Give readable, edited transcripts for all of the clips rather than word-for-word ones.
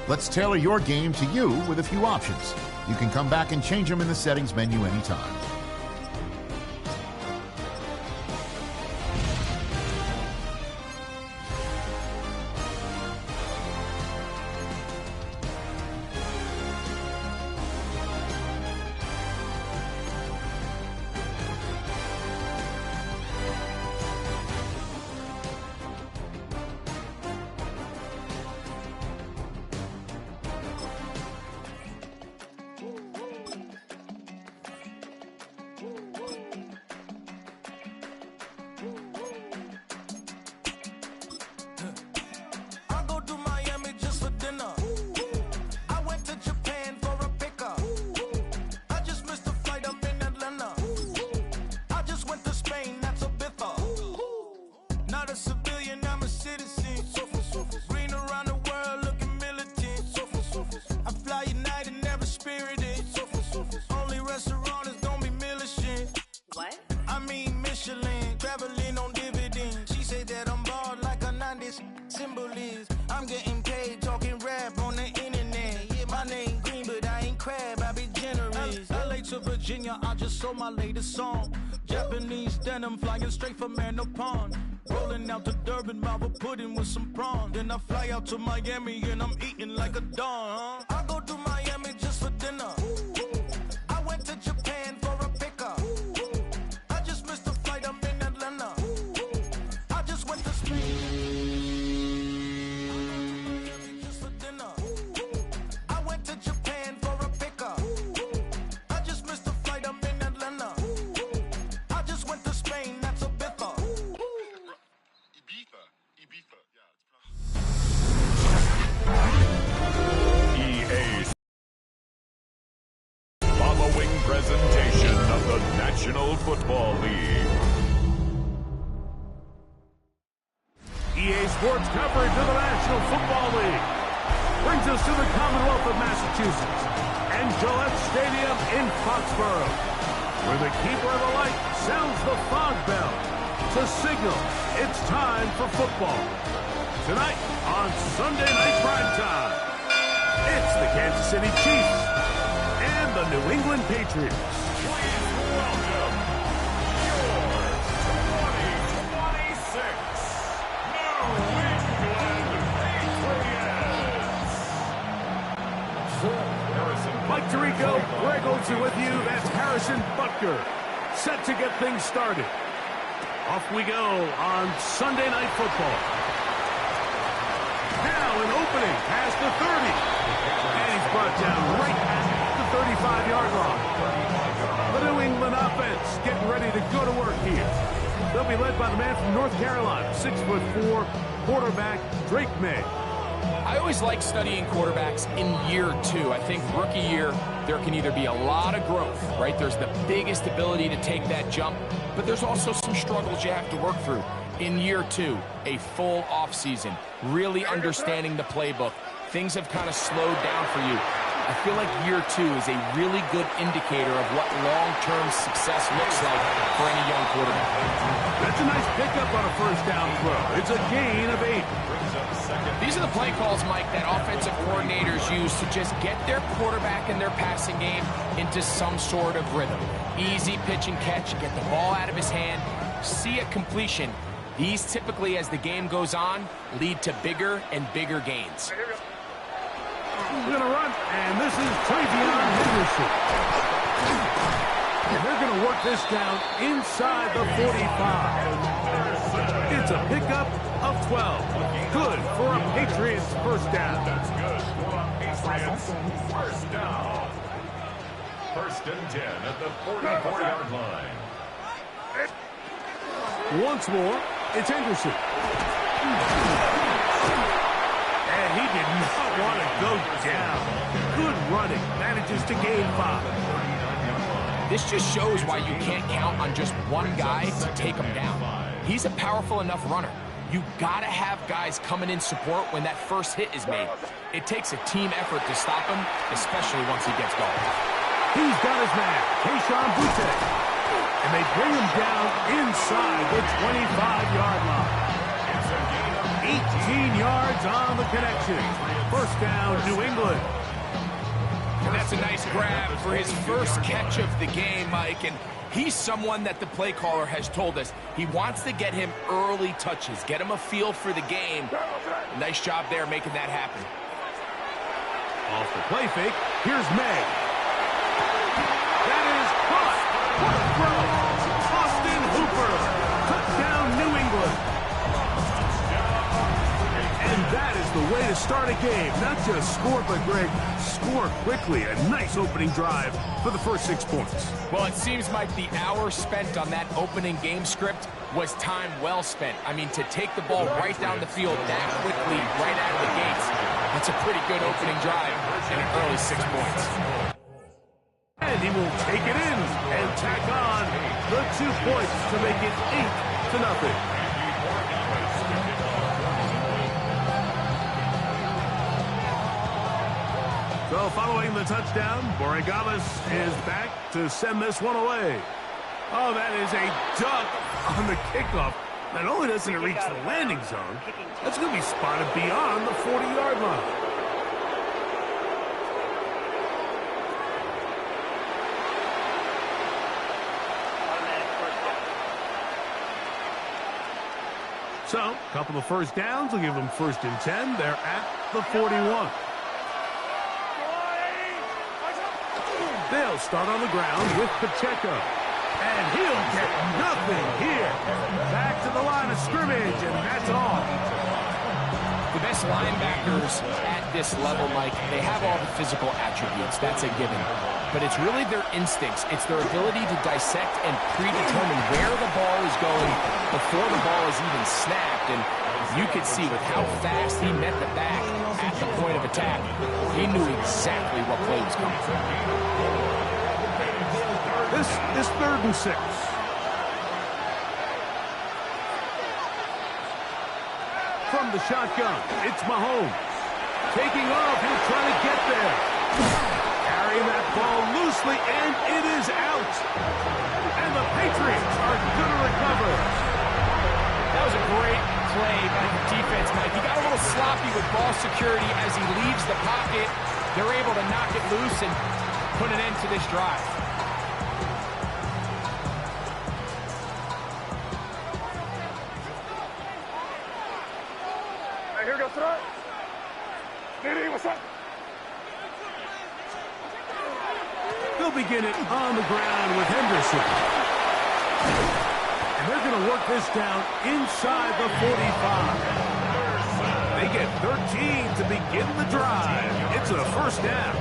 Let's tailor your game to you with a few options. You can come back and change them in the settings menu anytime. I just sold my latest song. Japanese denim flying straight from Manopon. Rolling out to Durban, Marvel pudding with some prawns. Then I fly out to Miami and I'm eating like a don. I go to Miami just for dinner. I went to Japan for a pickup. I just missed the flight, I'm in Atlanta. I just went to Spain. Just for dinner. I went to Japan for a pickup. I just missed the flight, I'm in Atlanta. I just went to Spain, that's a biffa. Ibiza. EA's following presentation of the National Football League. EA Sports coverage of the National Football League brings us to the Commonwealth of Massachusetts and Gillette Stadium in Foxborough, where the keeper of the light sounds the fog bell to signal it's time for football. Tonight on Sunday Night Primetime, it's the Kansas City Chiefs and the New England Patriots. Please welcome your 2026 New England Patriots. Mike Tirico, Greg Olsen with you. That's Harrison Butker, set to get things started. Off we go on Sunday Night Football. Now an opening past the 30. And he's brought down right at the 35-yard line. The New England offense getting ready to go to work here. They'll be led by the man from North Carolina, 6'4", quarterback Drake May. I always like studying quarterbacks in year two. I think rookie year, there can either be a lot of growth, right? There's the biggest ability to take that jump, but there's also some struggles you have to work through. In year two, a full offseason, really understanding the playbook. Things have kind of slowed down for you. I feel like year two is a really good indicator of what long-term success looks like for any young quarterback. That's a nice pickup on a first down throw. It's a gain of 8. These are the play calls, Mike, that offensive coordinators use to just get their quarterback and their passing game into some sort of rhythm. Easy pitch and catch, get the ball out of his hand, see a completion. These typically, as the game goes on, lead to bigger and bigger gains. We're going to run, and this is Travion Henderson. And they're going to work this down inside the 45. It's a pickup of 12. Good for a Patriots first down. That's good for a Patriots first down. First and 10 at the 44-yard line. Once more, it's Henderson. And he did not want to go down. Good running. Manages to gain 5. This just shows why you can't count on just one guy to take him down. He's a powerful enough runner. You gotta have guys coming in support when that first hit is made. It takes a team effort to stop him, especially once he gets going. He's got his man, Keyshawn Boutte. And they bring him down inside the 25-yard line. It's a gain of 18. yards on the connection. First down, New England. And that's a nice grab for his first catch of the game, Mike. And he's someone that the play caller has told us he wants to get him early touches, get him a feel for the game. Nice job there making that happen. Off the play fake, here's May. That is caught. What a throw. Austin Hooper. Touchdown, New England. And that is the way to start a game. Not just score, but, Greg, score quickly. A nice opening drive for the first 6 points. Well, it seems like the hour spent on that opening game script was time well spent. I mean, to take the ball right down the field that quickly, right out of the gates, that's a pretty good opening drive and an early 6 points. And he will take it in and tack on the 2 points to make it 8-0. So following the touchdown, Borregales is back to send this one away. Oh, that is a duck on the kickoff. Not only doesn't it reach the landing zone, that's going to be spotted beyond the 40-yard line. So, a couple of first downs will give them 1st and 10. They're at the 41. They'll start on the ground with Pacheco. And he'll get nothing here. Back to the line of scrimmage, and that's all. The best linebackers at this level, Mike, they have all the physical attributes. That's a given. But it's really their instincts. It's their ability to dissect and predetermine where the ball is going before the ball is even snapped. And you could see with how fast he met the back at the point of attack, he knew exactly what play was coming from. This is 3rd and 6. From the shotgun, it's Mahomes. Taking off, he'll try to get there. Carrying that ball loosely, and it is out. And the Patriots are going to recover. That was a great play by the defense, Mike. He got a little sloppy with ball security as he leaves the pocket. They're able to knock it loose and put an end to this drive. Here goes throw. Diddy, what's up? They'll begin it on the ground with Henderson. And they're going to work this down inside the 45. They get 13 to begin the drive. It's a 1st down.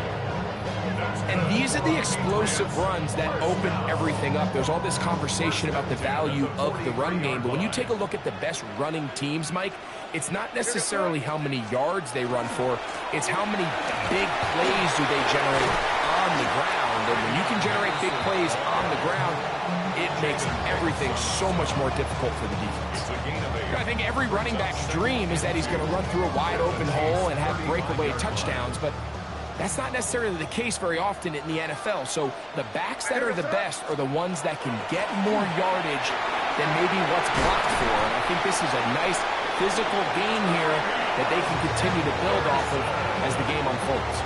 And these are the explosive runs that open everything up. There's all this conversation about the value of the run game, but when you take a look at the best running teams, Mike, it's not necessarily how many yards they run for, it's how many big plays do they generate on the ground. And when you can generate big plays on the ground, it makes everything so much more difficult for the defense. I think every running back's dream is that he's going to run through a wide open hole and have breakaway touchdowns, but that's not necessarily the case very often in the NFL. So the backs that are the best are the ones that can get more yardage than maybe what's blocked for. And I think this is a nice physical game here that they can continue to build off of as the game unfolds.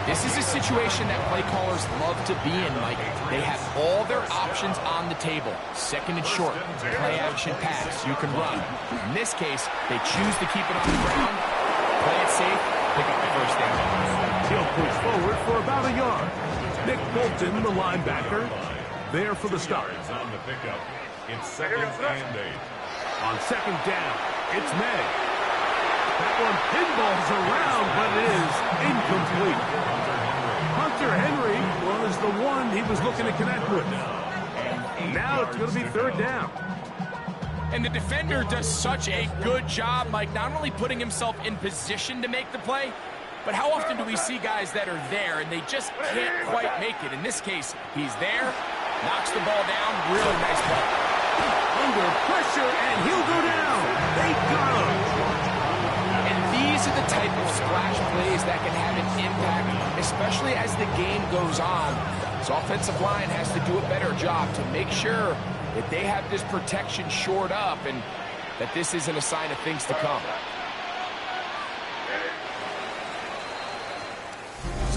This is a situation that play callers love to be in, Mike. They have all their options on the table. 2nd and short, play action pass, you can run. In this case, they choose to keep it on the ground, play it safe, pick up the 1st down. He'll push forward for about a yard. Nick Bolton, the linebacker, there for the start. On the pickup, it's 2nd and 8. On 2nd down, it's May. That one pinballs around, but it is incomplete. Hunter Henry was the one he was looking to connect with. Now it's going to be 3rd down. And the defender does such a good job, Mike, not only putting himself in position to make the play, but how often do we see guys that are there and they just can't quite make it? In this case, he's there, knocks the ball down, really nice play. Under pressure, and he'll go down. They got him. And these are the type of splash plays that can have an impact, especially as the game goes on. This offensive line has to do a better job to make sure that they have this protection shored up and that this isn't a sign of things to come.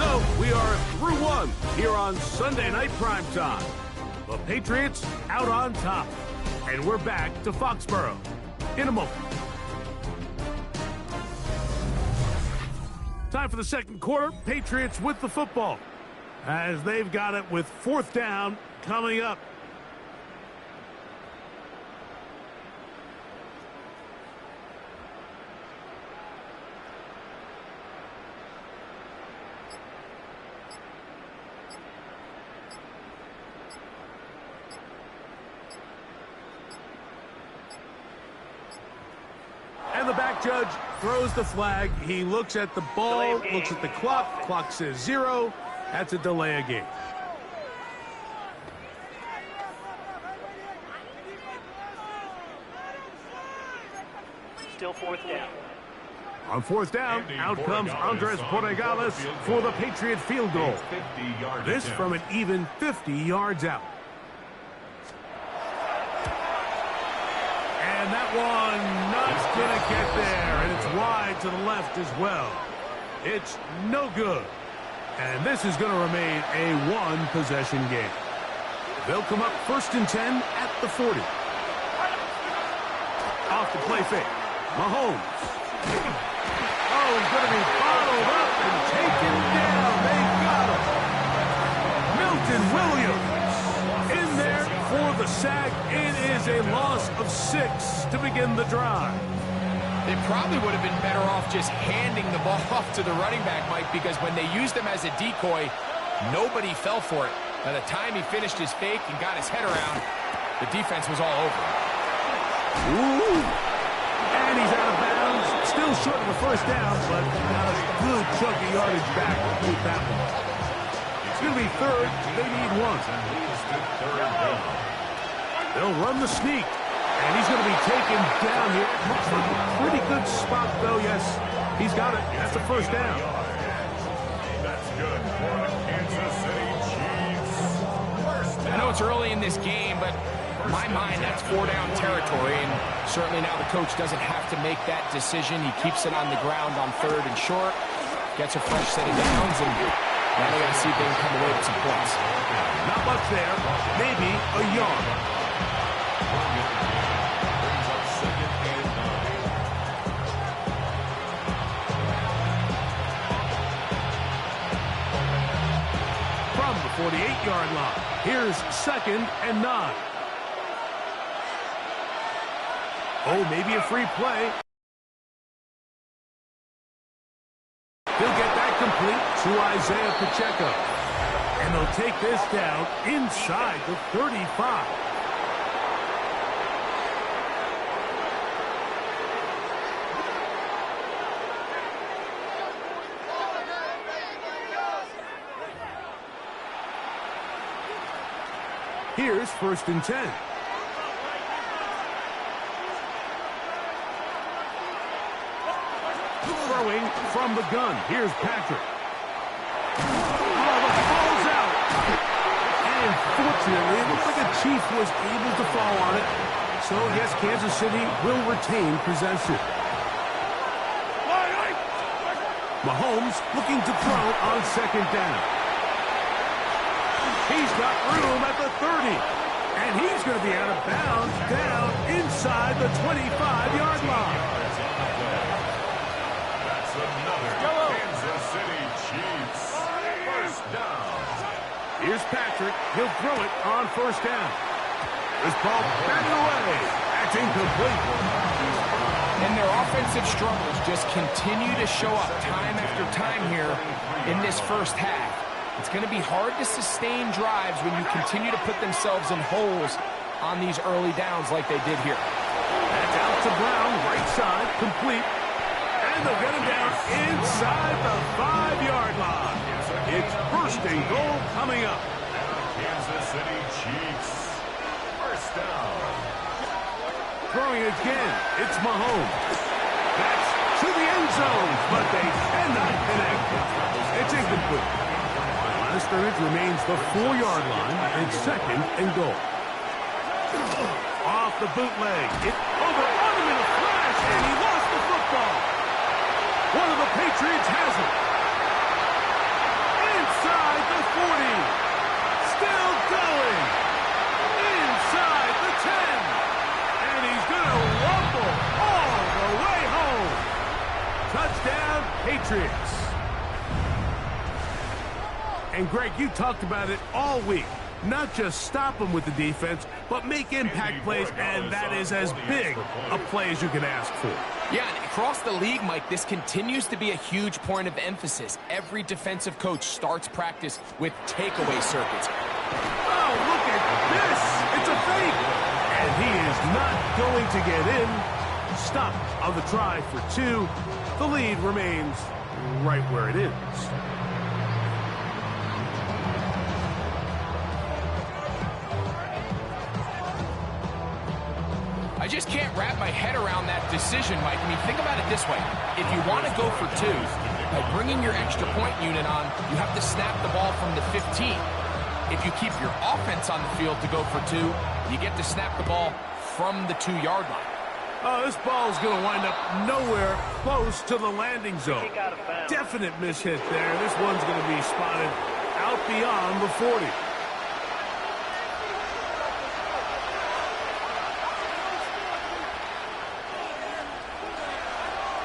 So we are through one here on Sunday Night Primetime. The Patriots out on top. And we're back to Foxborough in a moment. Time for the second quarter. Patriots with the football as they've got it with 4th down coming up. And the back judge throws the flag. He looks at the ball, looks at the clock. Clock says 0. That's a delay of game. Still 4th down. On 4th down, out comes Andres Borregales for the Patriot field goal. This from an even 50 yards out. And that one not going to get there, and it's wide to the left as well. It's no good. And this is going to remain a one-possession game. They'll come up 1st and 10 at the 40. Off the play fake. Mahomes. Oh, he's going to be bottled up and taken down. They got him. Milton Williams in there for the sack. It is a loss of 6 to begin the drive. They probably would have been better off just handing the ball off to the running back, Mike, because when they used him as a decoy, nobody fell for it. By the time he finished his fake and got his head around, the defense was all over him. Ooh. And he's out of bounds. Still short of a 1st down, but got a good chunk of yardage back with that one. It's going to be 3rd. They need 1. They'll run the sneak. And he's going to be taken down here. Looks like a pretty good spot, though. Yes, he's got it. That's a 1st down. That's good for the Kansas City Chiefs. I know it's early in this game, but in my mind, that's 4-down territory. And certainly now the coach doesn't have to make that decision. He keeps it on the ground on 3rd and short, gets a fresh set of downs, and now they got to see if they can come away with some points. Not much there. Maybe a yard. From the 48-yard line, here's 2nd and 9. Oh, maybe a free play. He'll get that complete to Isaiah Pacheco. And they'll take this down inside the 35. Here's 1st and 10. Throwing from the gun. Here's Patrick. Oh, the ball's out. And fortunately, it looks like a Chief was able to fall on it. So, yes, Kansas City will retain possession. Mahomes looking to throw on 2nd down. He's got room at the 30. And he's going to be out of bounds down inside the 25-yard line. That's another Kansas City Chiefs 1st down. Here's Patrick. He'll throw it on 1st down. This ball batted away. That's incomplete. And their offensive struggles just continue to show up time after time here in this 1st half. It's going to be hard to sustain drives when you continue to put themselves in holes on these early downs like they did here. That's out to Brown, right side, complete. And they'll get him down inside the 5-yard line. It's 1st and goal coming up. Kansas City Chiefs 1st down. Throwing again, it's Mahomes. That's to the end zone, but they cannot connect. It's incomplete. Line of scrimmage remains the 4-yard line. It's 2nd and goal. Off the bootleg. It's over on him in a flash, and he lost the football. One of the Patriots has it. Patriots. And Greg, you talked about it all week. Not just stop them with the defense, but make impact plays, and that is as big a play as you can ask for. Yeah, and across the league, Mike, this continues to be a huge point of emphasis. Every defensive coach starts practice with takeaway circuits. Oh, look at this! It's a fake! And he is not going to get in. Stop on the try for 2. The lead remains right where it is. I just can't wrap my head around that decision, Mike. I mean, think about it this way. If you want to go for 2, by bringing your extra point unit on, you have to snap the ball from the 15. If you keep your offense on the field to go for 2, you get to snap the ball from the 2-yard line. Oh, this ball is going to wind up nowhere close to the landing zone. Definite mishit there. This one's going to be spotted out beyond the 40.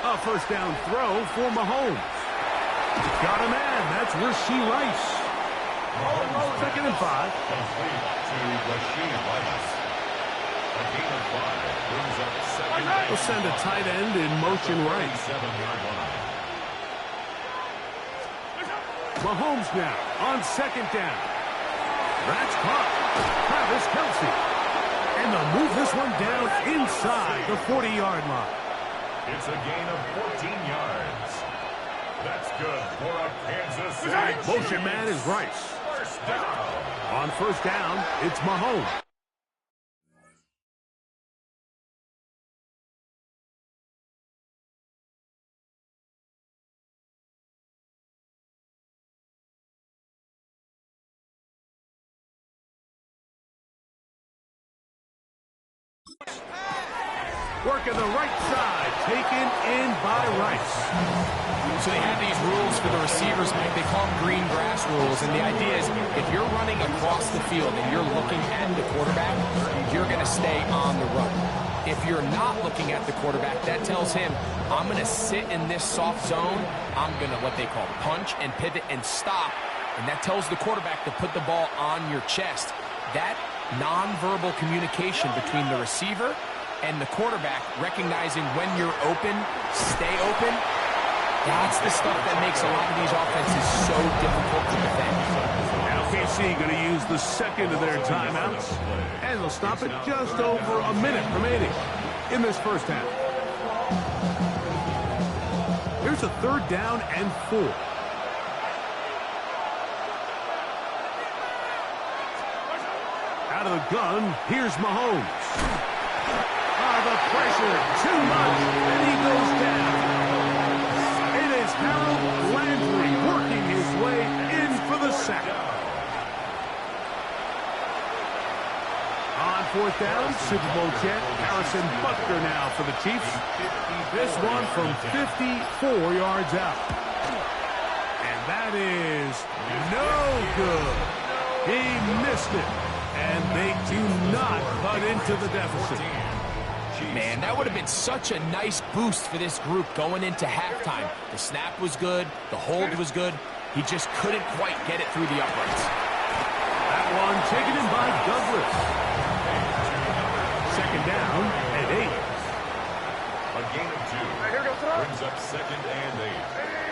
A first down throw for Mahomes. Got a man. That's Rasheed Rice. Second and 5. Complete to Rasheed Rice. A gain of 5 brings up second down. We'll send a tight end in motion right. 7-yard line. Mahomes now on second down. That's caught. Travis Kelce. And they'll move this one down inside the 40-yard line. It's a gain of 14 yards. That's good for a Kansas City. Motion man is Rice. First down. On first down, it's Mahomes. Working the right side, taken in by Rice. So they have these rules for the receivers, Mike. They call them green grass rules. And the idea is if you're running across the field and you're looking at the quarterback, you're going to stay on the run. If you're not looking at the quarterback, that tells him, I'm going to sit in this soft zone. I'm going to, what they call, punch and pivot and stop. And that tells the quarterback to put the ball on your chest. That nonverbal communication between the receiver and the quarterback, recognizing when you're open, stay open, that's the stuff that makes a lot of these offenses so difficult to defend. Now KC going to use the second of their timeouts, and they'll stop it just over a minute remaining in this first half. Here's a third down and 4. Out of the gun, here's Mahomes. The pressure, too much, and he goes down. It is Harold Landry working his way in for the sack. On fourth down, Super Bowl champ Harrison Butker now for the Chiefs. This one from 54 yards out. And that is no good. He missed it, and they do not cut into the deficit. Man, that would have been such a nice boost for this group going into halftime. The snap was good. The hold was good. He just couldn't quite get it through the uprights. That one taken in by Douglas. Second down and 8. A gain of 2 brings up second and 8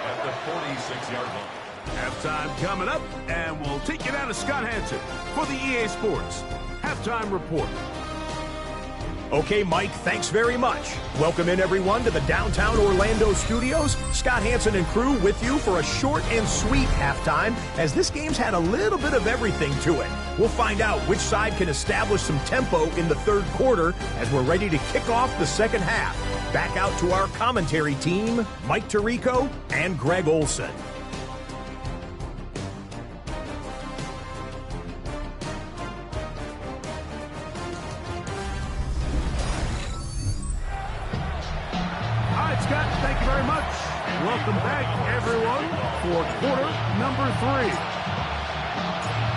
at the 46-yard line. Halftime coming up, and we'll take you down to Scott Hanson for the EA Sports Halftime Report. Okay, Mike, thanks very much. Welcome in, everyone, to the downtown Orlando studios. Scott Hanson and crew with you for a short and sweet halftime, as this game's had a little bit of everything to it. We'll find out which side can establish some tempo in the third quarter as we're ready to kick off the second half. Back out to our commentary team, Mike Tirico and Greg Olson. Scott, thank you very much. Welcome back, everyone, for quarter number 3.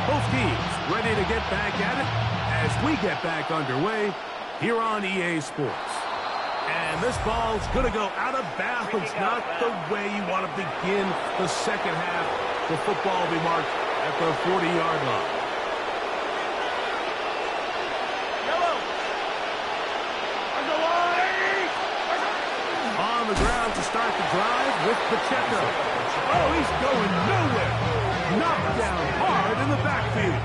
Both teams ready to get back at it as we get back underway here on EA Sports. And this ball's going to go out of bounds. Not the way you want to begin the second half. The football will be marked at the 40-yard line. On the ground to start the drive with Pacheco. Oh, he's going nowhere. Knocked down hard in the backfield.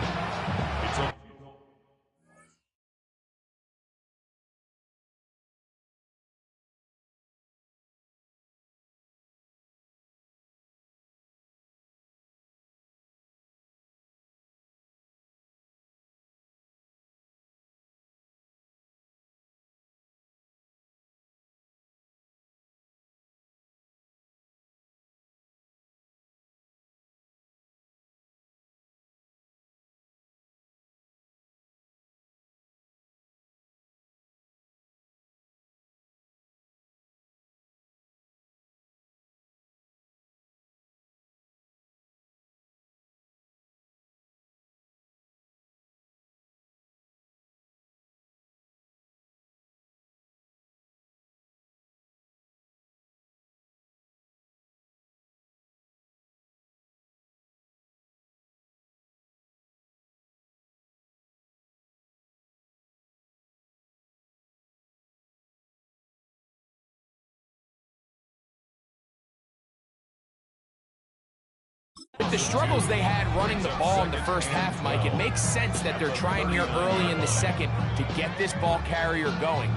With the struggles they had running the ball in the first half, Mike, it makes sense that they're trying here early in the second to get this ball carrier going.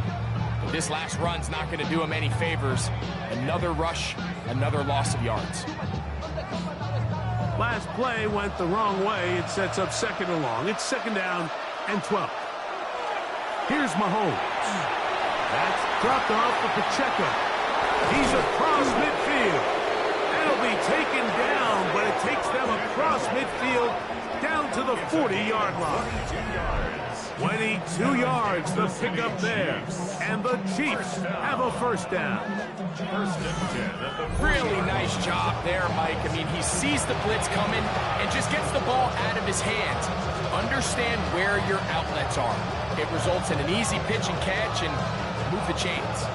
But this last run's not going to do him any favors. Another rush, another loss of yards. Last play went the wrong way. It sets up second and long. It's second down and 12. Here's Mahomes. That's dropped off for Pacheco. He's across midfield. It'll be taken down, but it takes them across midfield down to the 40-yard line. 22 yards the pickup there, and the Chiefs have a first down. Really nice job there, Mike. I mean, he sees the blitz coming and just gets the ball out of his hands. Understand where your outlets are. It results in an easy pitch and catch and move the chains.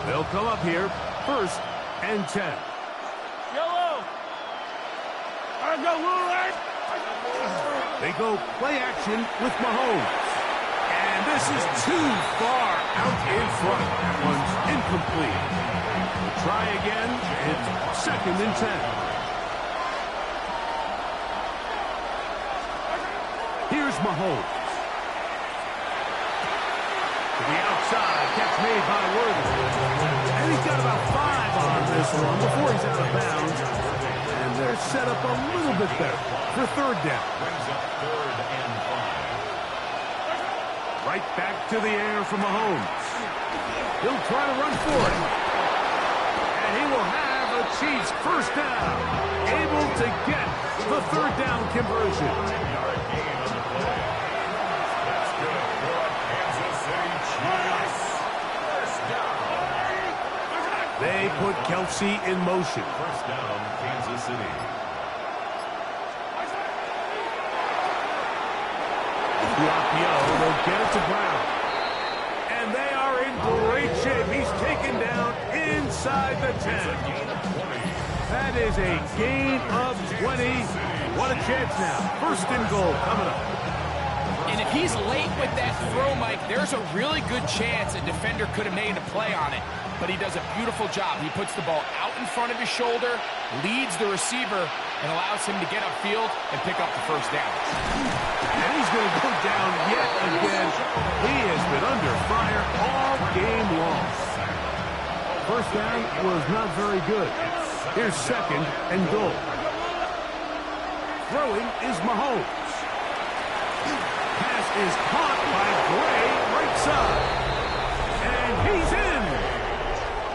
They'll come up here, first and 10. They go play action with Mahomes. And this is too far out in front. That one's incomplete. We'll try again. It's second and 10. Here's Mahomes. To the outside. Catch made by Worthy. And he's got about 5 on this one before he's out of bounds. And they're set up a little bit better for third down. Right back to the air for Mahomes. He'll try to run for it. And he will have a Chiefs first down. Able to get the third down conversion. That's good for Kansas City Chiefs. First down. They put Kelsey in motion. First down, Kansas City. The RPO will get it to Brown. And they are in great shape. He's taken down inside the 10. That is a gain of 20. What a chance now. First and goal coming up. And if he's late with that throw, Mike, there's a really good chance a defender could have made a play on it. But he does a beautiful job. He puts the ball out in front of his shoulder, leads the receiver, and allows him to get upfield and pick up the first down. And he's going to go down yet again. He has been under fire all game long. First down was not very good. Here's second and goal. Throwing is Mahomes. Pass is caught by Gray, right side. And he's in.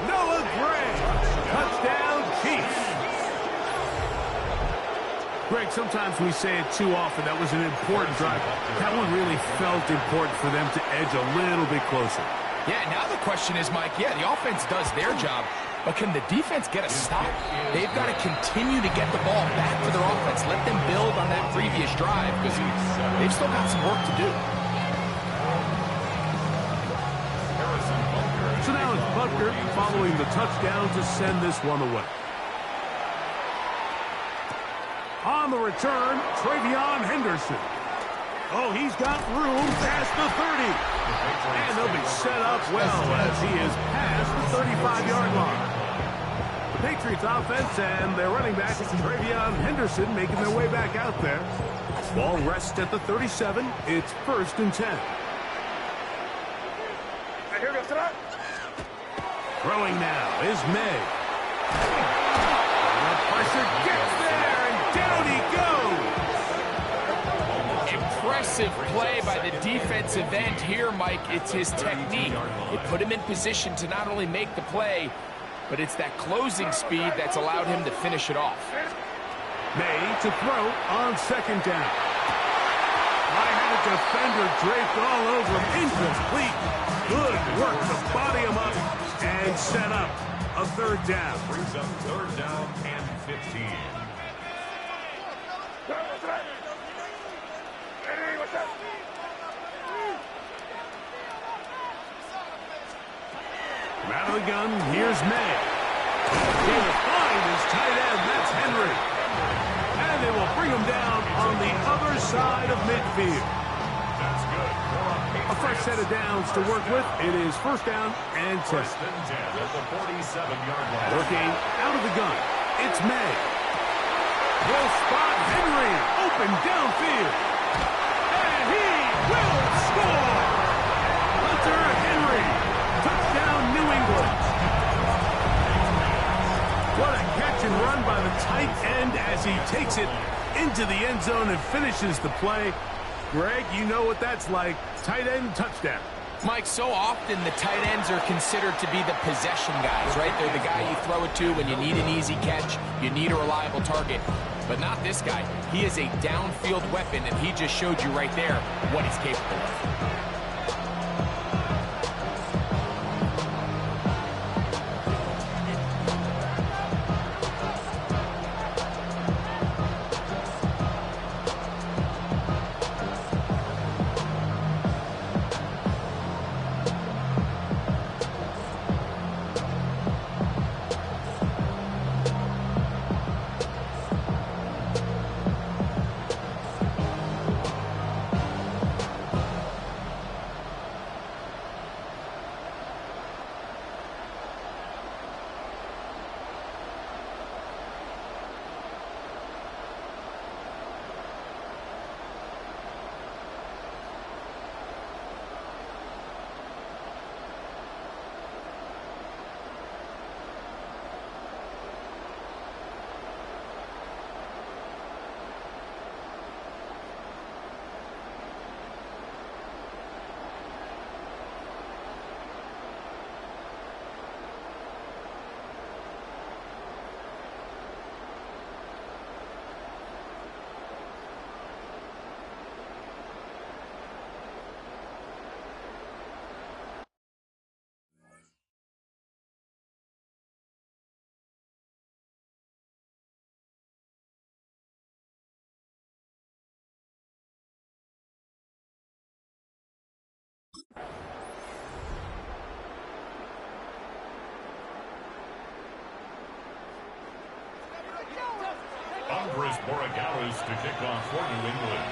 Noah Gray. Touchdown, Chiefs. Greg, sometimes we say it too often. That was an important drive. That one really felt important for them to edge a little bit closer. Yeah, now the question is, Mike, the offense does their job, but can the defense get a stop? They've got to continue to get the ball back to their offense. Let them build on that previous drive because they've still got some work to do. So now Buckner following the touchdown to send this one away. On the return, Travion Henderson. Oh, he's got room past the 30. And they'll be set up well as he is past the 35-yard line. The Patriots offense and their running back, Travion Henderson, making their way back out there. Ball rests at the 37. It's 1st and 10. Throwing now is May. The pressure gets there, and down he goes. Impressive play by the defensive end here, Mike. It's his technique. It put him in position to not only make the play, but it's that closing speed that's allowed him to finish it off. May to throw on 2nd down. I had a defender draped all over him. Incomplete. Good work to body him up and set up a 3rd down. Brings up 3rd down and 15. From out of the gun, here's May. He'll find his tight end. That's Henry. And they will bring him down on the other side of midfield. That's good. A fresh set of downs to work with. It is 1st down and 10. 1st and 10 at the 47-yard line. Working out of the gun. It's May. Will spot Henry. Open downfield. And he will score. Hunter Henry. Touchdown, New England. What a catch and run by the tight end as he takes it into the end zone and finishes the play. Greg, you know what that's like. Tight end touchdown. Mike, so often the tight ends are considered to be the possession guys, right? They're the guy you throw it to when you need an easy catch, you need a reliable target. But not this guy. He is a downfield weapon, and he just showed you right there what he's capable of. Andres Borregales to kick off for New England.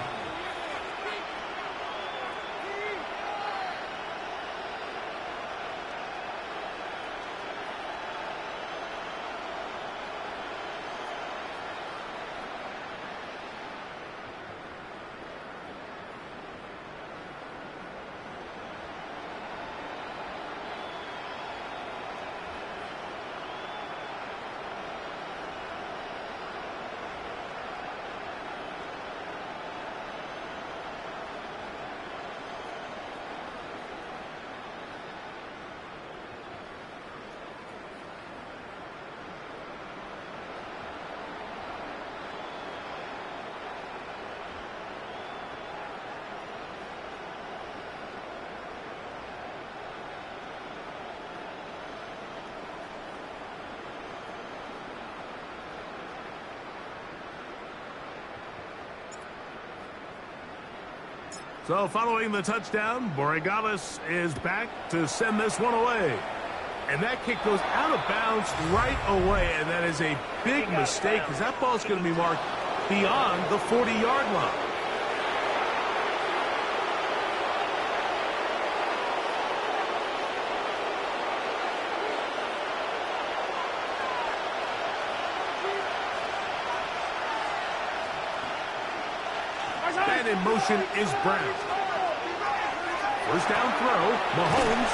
So following the touchdown, Borregales is back to send this one away. And that kick goes out of bounds right away, and that is a big mistake because that ball's going to be marked beyond the 40-yard line. And in motion is Brown. First down throw, Mahomes.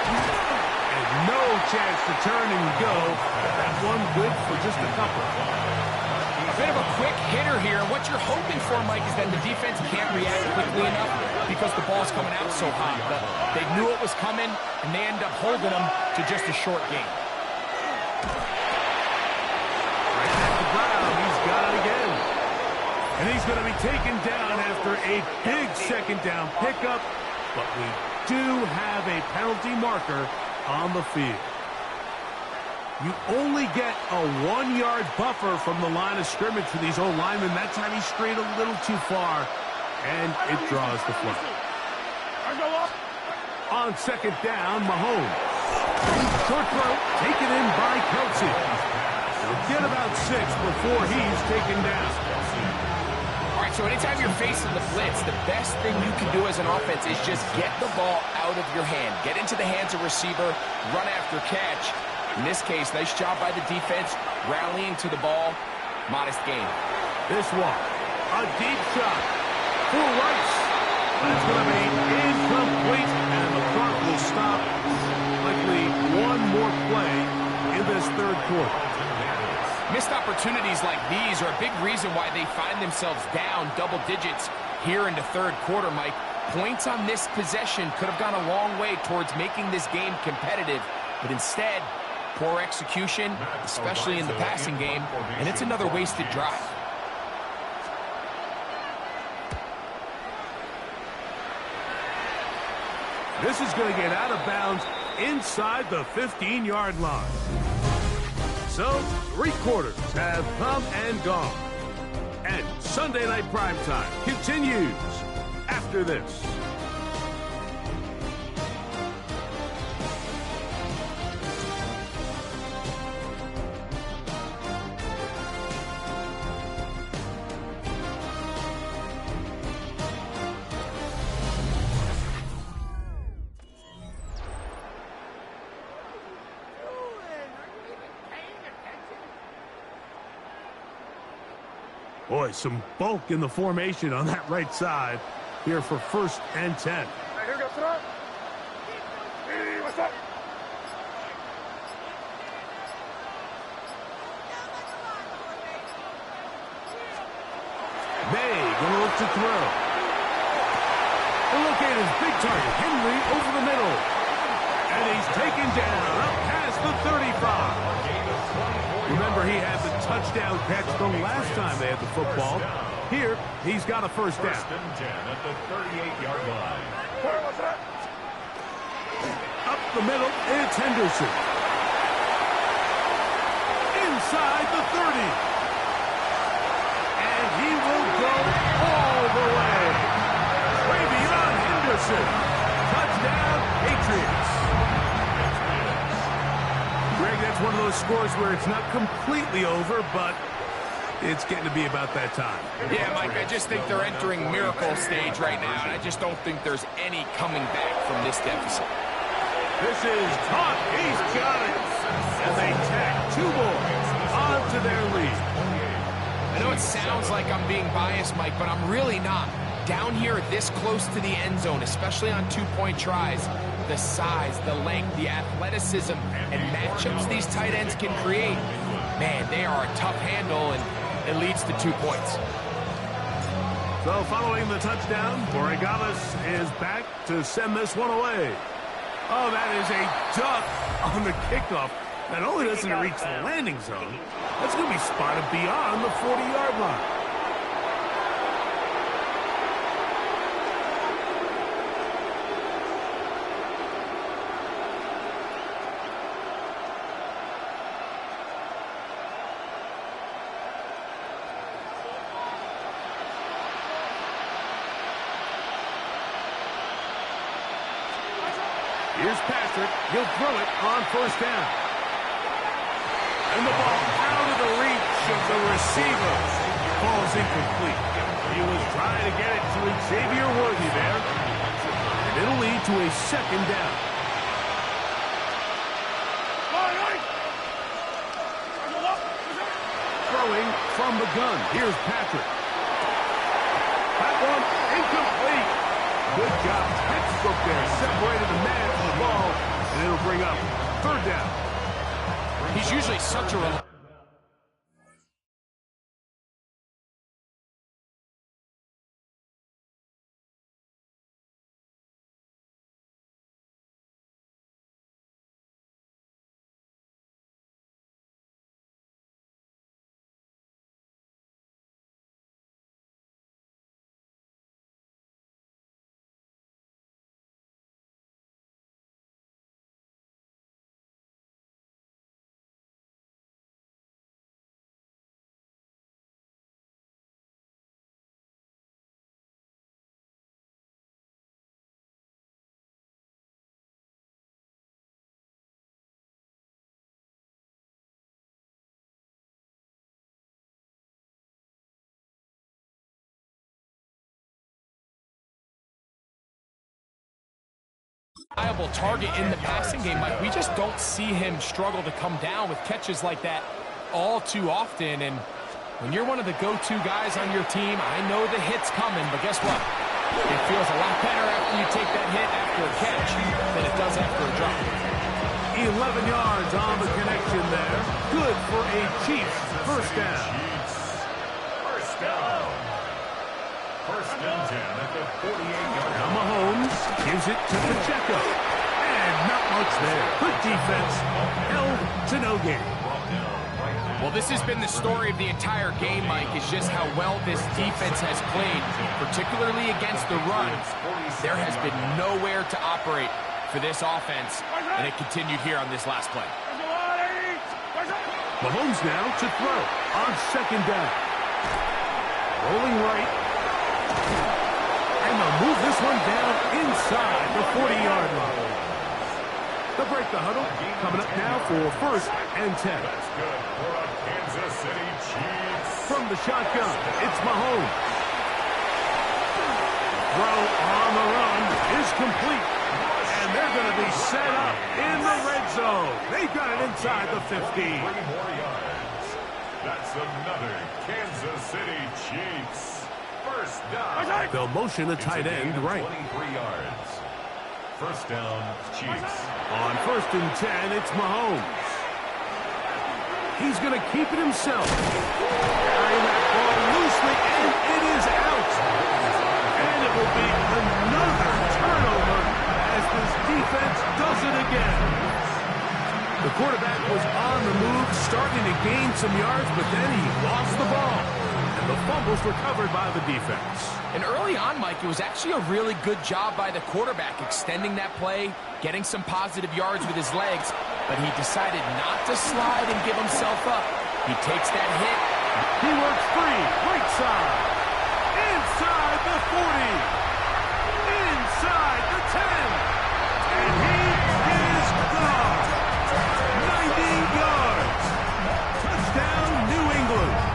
And no chance to turn and go. That one good for just a couple. A bit of a quick hitter here. And what you're hoping for, Mike, is that the defense can't react quickly enough because the ball's coming out so hot. But they knew it was coming, and they end up holding them to just a short gain. Right at the ground, he's got it again. And he's going to be taken down after a big second down pickup. But we do have a penalty marker on the field. You only get a 1-yard buffer from the line of scrimmage for these old linemen. That time he strayed a little too far, and it draws the flag. On second down, Mahomes. Short throw taken in by Kelsey. He'll get about 6 before he's taken down. So anytime you're facing the blitz, the best thing you can do as an offense is just get the ball out of your hand. Get into the hands of receiver, run after catch. In this case, nice job by the defense, rallying to the ball. Modest gain. This one, a deep shot for Rice. That's going to be incomplete, and the clock will stop. Likely one more play in this third quarter. Missed opportunities like these are a big reason why they find themselves down double digits here in the third quarter, Mike. Points on this possession could have gone a long way towards making this game competitive, but instead, poor execution, especially in the passing game, and it's another wasted drive. This is going to get out of bounds inside the 15-yard line. So, 3 quarters have come and gone. And Sunday Night Primetime continues after this. Boy, some bulk in the formation on that right side here for 1st and 10. May gonna look to throw. We'll locate his big target, Henry, over the middle. And he's taken down up past the 35. Remember, he had the touchdown catch the last time they had the football. Here, he's got a first down. 1st and 10 at the 38-yard line. Up the middle, it's Henderson. Inside the 30. And he will go all the way. Way beyond Henderson. Touchdown, Patriots. Greg, that's one of those scores where it's not completely over, but it's getting to be about that time. Yeah, Mike, I just think they're entering miracle stage right now, and I just don't think there's any coming back from this deficit. This is caught. He's got it. And they tack 2 more onto their lead. I know it sounds like I'm being biased, Mike, but I'm really not. Down here this close to the end zone, especially on 2-point tries, the size, the length, the athleticism, and matchups these tight ends can create, man, they are a tough handle, and it leads to 2 points. So following the touchdown, Borregales is back to send this one away. Oh, that is a duck on the kickoff. Not only doesn't it reach the landing zone, that's going to be spotted beyond the 40-yard line. Here's Patrick. He'll throw it on first down. And the ball out of the reach of the receiver. Ball's incomplete. He was trying to get it to Xavier Worthy there. And it'll lead to a second down. Throwing from the gun. Here's Patrick. That one incomplete. Good job. Textbook there. Separated the man from the ball. And it'll bring up third down. He's usually such a... Viable target in the passing game, Mike. We just don't see him struggle to come down with catches like that all too often. And when you're one of the go-to guys on your team, I know the hit's coming, but guess what? It feels a lot better after you take that hit after a catch than it does after a drop. 11 yards on the connection there. Good for a Chiefs first down. First down. First and 10 at the 48-yard line. Now Mahomes gives it to Pacheco. And not much there. Good defense. Held to no gain. Well, this has been the story of the entire game, Mike, is just how well this defense has played, particularly against the run. There has been nowhere to operate for this offense, and it continued here on this last play. Mahomes now to throw on second down. Rolling right. And they'll move this one down inside the 40-yard line. They'll break the huddle. Coming up now for first and 10. That's good for a Kansas City Chiefs. From the shotgun, it's Mahomes. Throw on the run is complete. And they're going to be set up in the red zone. They've got it inside the 50. 3 more yards. That's another Kansas City Chiefs. First down. They'll motion a tight end right. 23 yards. First down, Chiefs. On first and 10, it's Mahomes. He's going to keep it himself. Carrying that ball loosely, and it is out. And it will be another turnover as this defense does it again. The quarterback was on the move, starting to gain some yards, but then he lost the ball. And the fumble's recovered by the defense. And early on, Mike, it was actually a really good job by the quarterback extending that play, getting some positive yards with his legs, but he decided not to slide and give himself up. He takes that hit. He works free, right side, inside the 40, inside the 10, and he is gone. 90 yards. Touchdown, New England.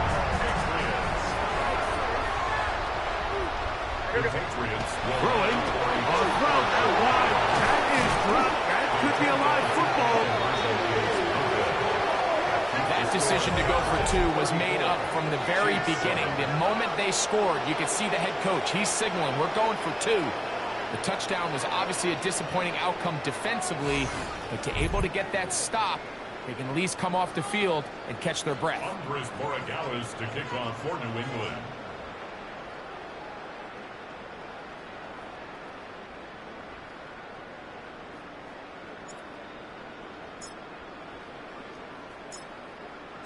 Patriots Throwing on route out wide. That is dropped. That could be a live football. That decision to go for 2 was made up from the very beginning. The moment they scored, you could see the head coach. He's signaling, we're going for 2. The touchdown was obviously a disappointing outcome defensively, but to able to get that stop, they can at least come off the field and catch their breath. Andres Borregales to kick off for New England.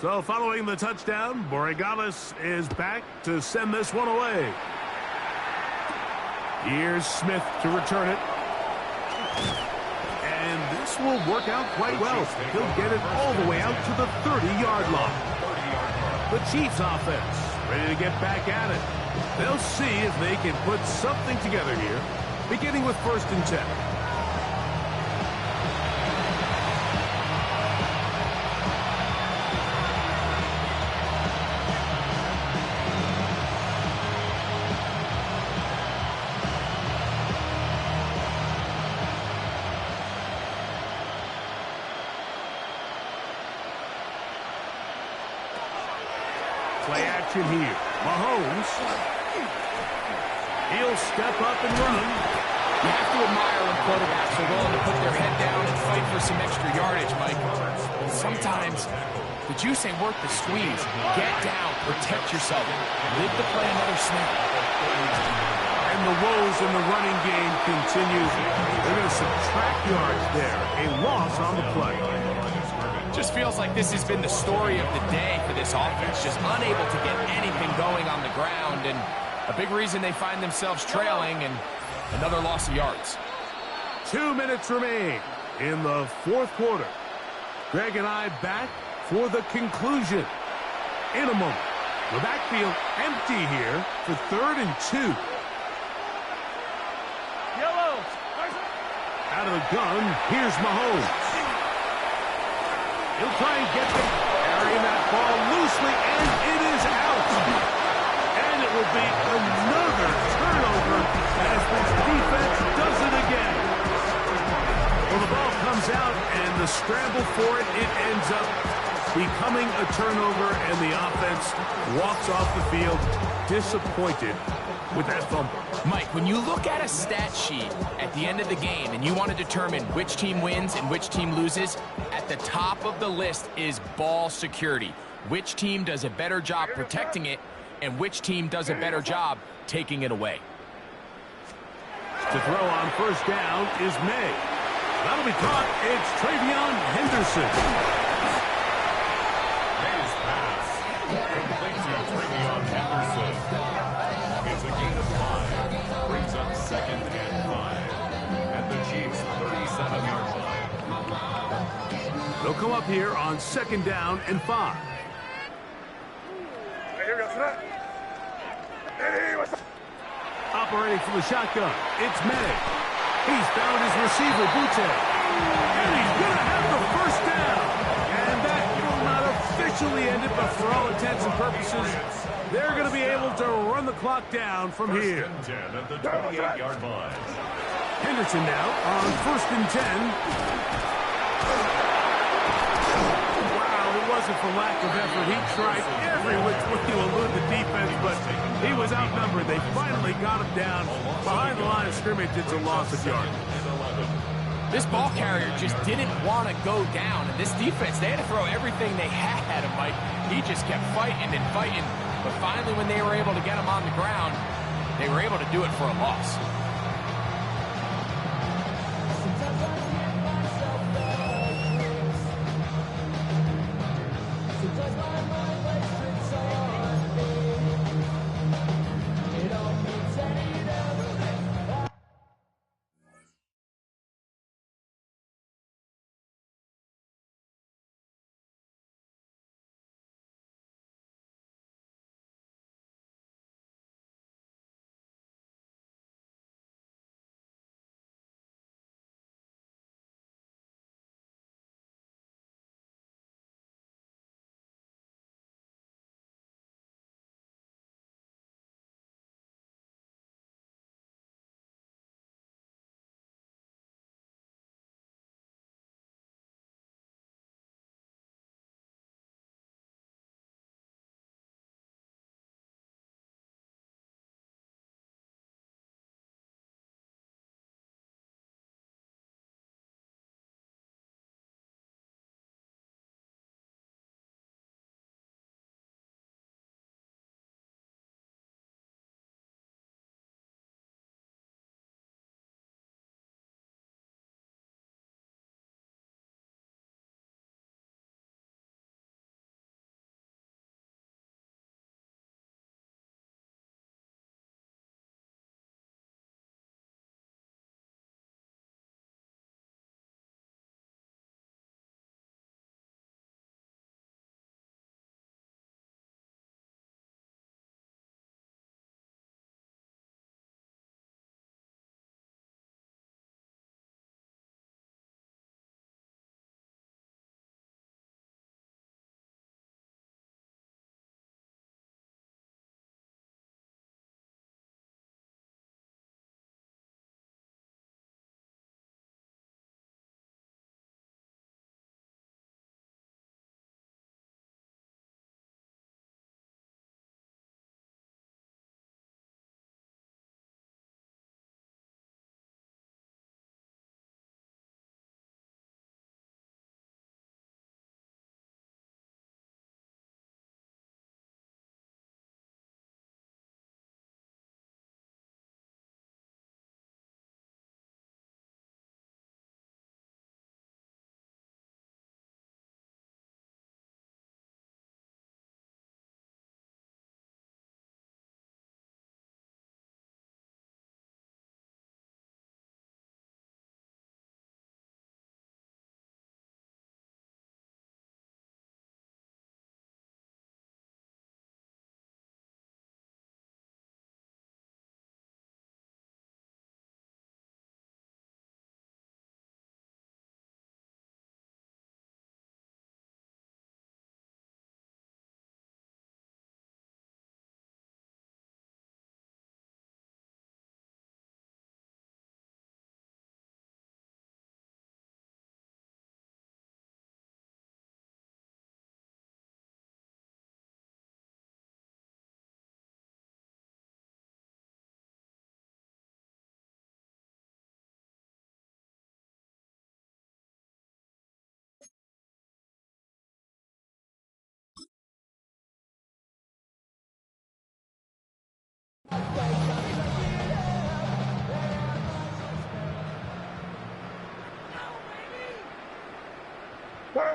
So following the touchdown, Borregales is back to send this one away. Here's Smith to return it. And this will work out quite well. He'll get it all the way out to the 30-yard line. The Chiefs offense ready to get back at it. They'll see if they can put something together here, beginning with first and 10. Play action here. Mahomes. He'll step up and run. You have to admire when quarterbacks are willing to put their head down and fight for some extra yardage, Mike. Sometimes the juice ain't worth the squeeze. Get down, protect yourself, live to play another snap. And the woes in the running game continue. They're going to subtract yards there. A loss on the play. Just feels like this has been the story of the day for this offense. Just unable to get anything going on the ground, and a big reason they find themselves trailing, and another loss of yards. 2 minutes remain in the fourth quarter. Greg and I back for the conclusion in a moment. The backfield empty here for 3rd and 2. Yellow. Out of the gun, here's Mahomes. He'll try and get them, carrying that ball loosely, and it is out. And it will be another turnover as this defense does it again. Well, the ball comes out, and the scramble for it ends up becoming a turnover, and the offense walks off the field disappointed with that fumble. Mike, when you look at a stat sheet at the end of the game and you want to determine which team wins and which team loses, at the top of the list is ball security. Which team does a better job protecting it, and which team does a better job taking it away. To throw on first down is May. That'll be caught. It's Travion Henderson. May's pass. Complete to Travion Henderson. It's a gain of 5. Brings up 2nd and 5. At the Chiefs' 37-yard line. They'll come up here on 2nd down and 5. Operating from the shotgun, it's May. He's found his receiver, Butte. And he's going to have the first down. And that will not officially end it, but for all intents and purposes, they're going to be able to run the clock down from here. 1st and 10 at the 28-yard line. Henderson now on 1st and 10. It wasn't for lack of effort. He tried every which way to elude the defense, but he was outnumbered. They finally got him down behind the line of scrimmage. It's a loss of yards. This ball carrier just didn't want to go down, and this defense, they had to throw everything they had at him, Mike. He just kept fighting and fighting, but finally when they were able to get him on the ground, they were able to do it for a loss.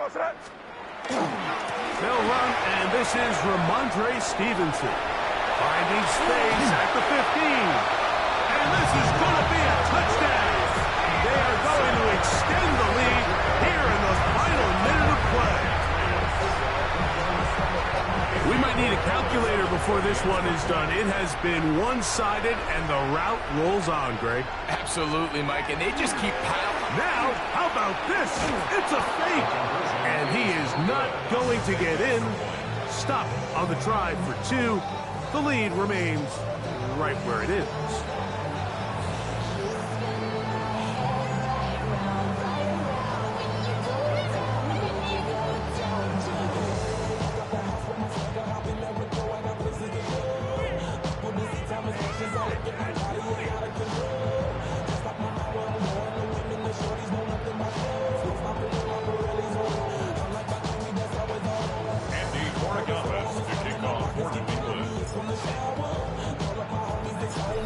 They'll run, and this is Ramondre Stevenson. Finding space at the 15. And this is going to be a touchdown. They are going to extend the lead here in the final minute of play. We might need a calculator before this one is done. It has been one-sided, and the route rolls on, Greg. Absolutely, Mike, and they just keep piling. Now, how about this? It's a fake. And he is not going to get in. Stop on the try for 2. The lead remains right where it is.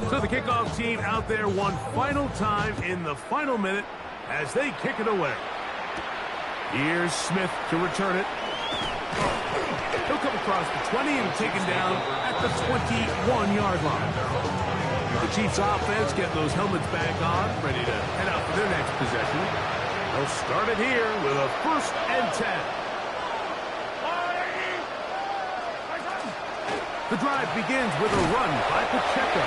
So the kickoff team out there one final time in the final minute as they kick it away. Here's Smith to return it. He'll come across the 20 and taken down at the 21-yard line. The Chiefs offense getting those helmets back on, ready to head out for their next possession. They'll start it here with a 1st and 10. The drive begins with a run by Pacheco.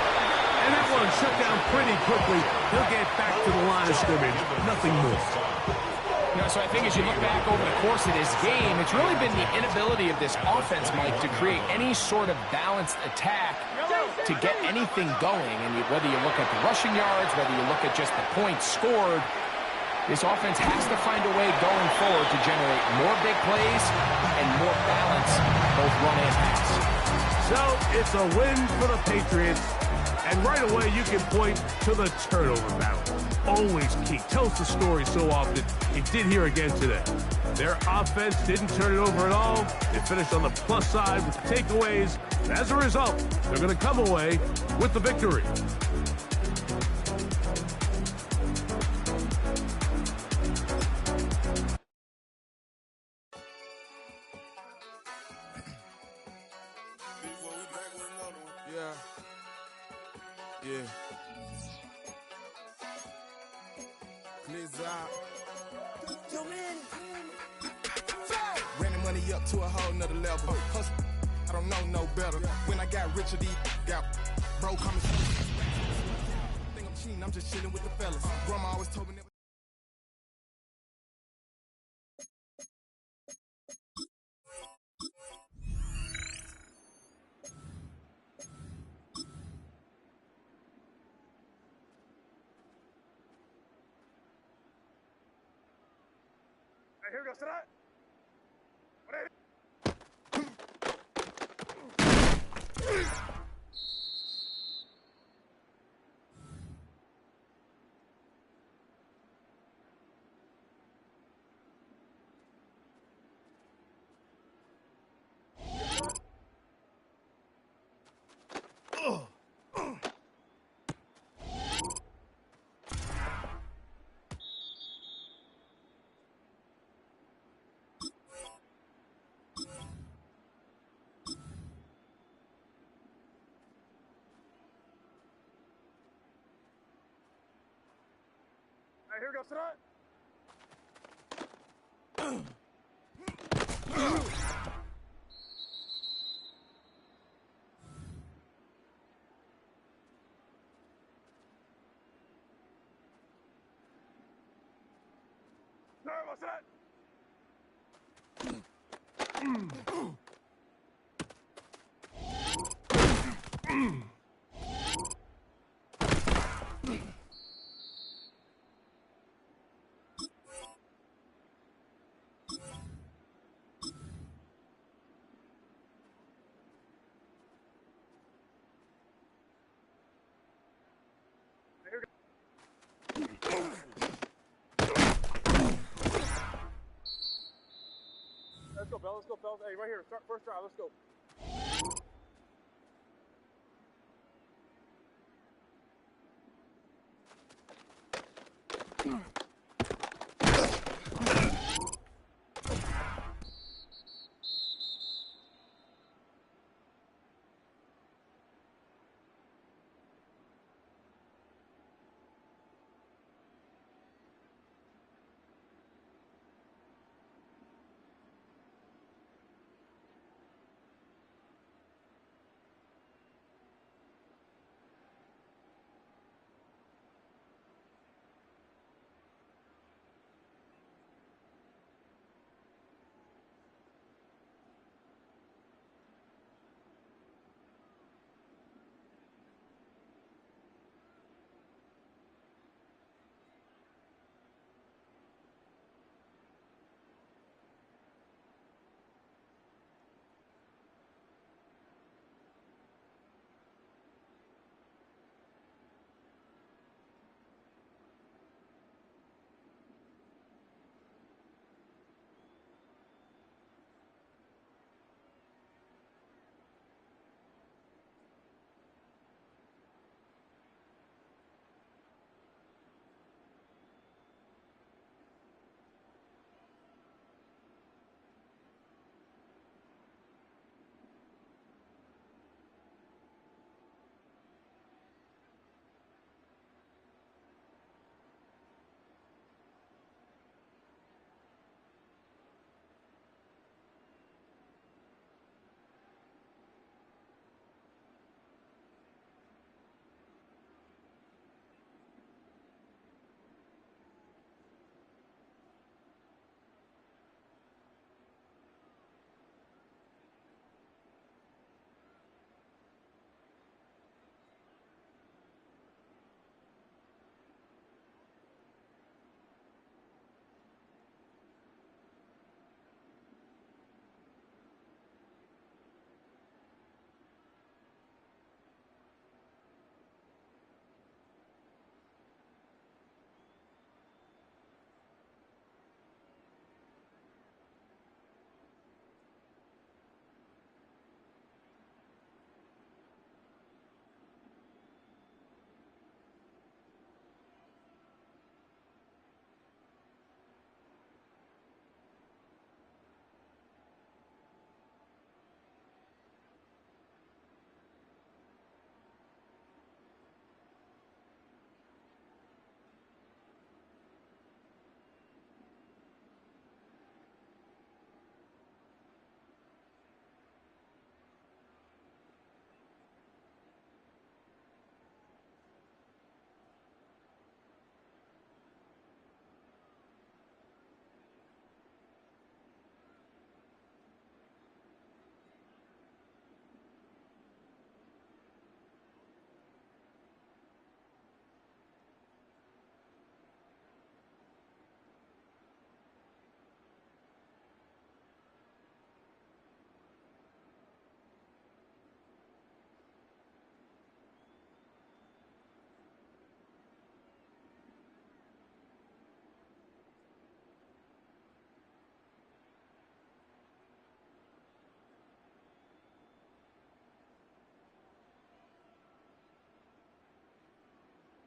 And that one shut down pretty quickly. He'll get back to the line of scrimmage. Nothing more. You know, so I think as you look back over the course of this game, it's really been the inability of this offense, Mike, to create any sort of balanced attack to get anything going. And whether you look at the rushing yards, whether you look at just the points scored, this offense has to find a way going forward to generate more big plays and more balance, both run and pass. So it's a win for the Patriots. And right away, you can point to the turnover battle. Always key. Tells the story so often. It did here again today. Their offense didn't turn it over at all. They finished on the plus side with takeaways. As a result, they're going to come away with the victory. Yeah. Clears out. Running money up to a whole nother level. Hustle, I don't know no better. When I got richer, these got broke. I'm think I'm cheating, I'm just chilling with the fellas. Grandma always told me never. Here goes tonight. Here goes tonight. What's that? Let's go, Bell. Let's go, fellas. Hey, right here. Start first drive. Let's go.